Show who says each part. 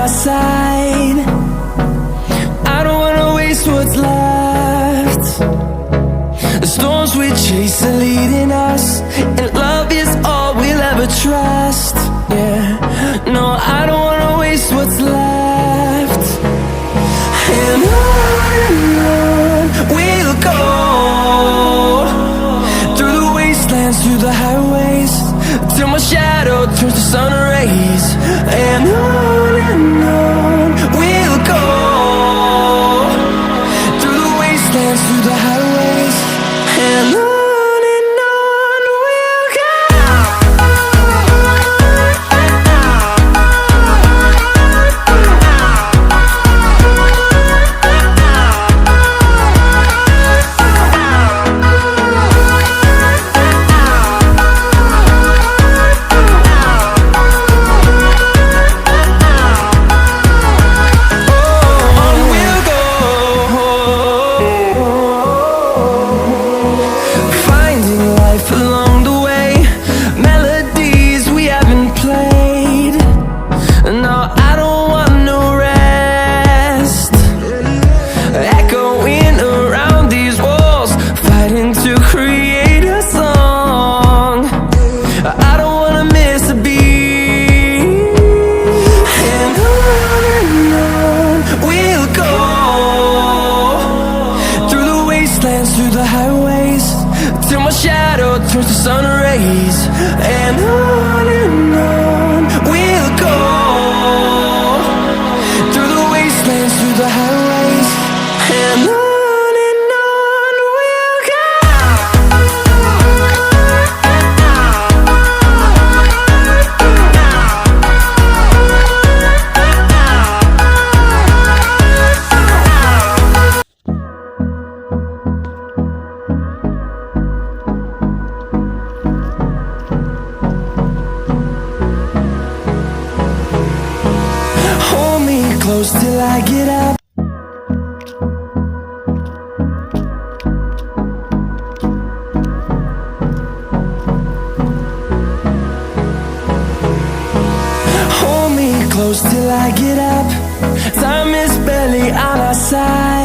Speaker 1: our side. I don't wanna waste what's left. The storms we chase are leading us, and love is all we'll ever trust. Yeah, no, I don't wanna waste what's left. And on we'll go, through the wastelands, through the highways, till my shadow turns to sun rays. And on we'll go, through the wastelands, through the highways, and on we'll go. Through the highways, till my shadow turns to sun rays. And on we'll go, through the wastelands, through the highways, and on we'll go. Close till I get up. Hold me close till I get up. Time is barely on our side.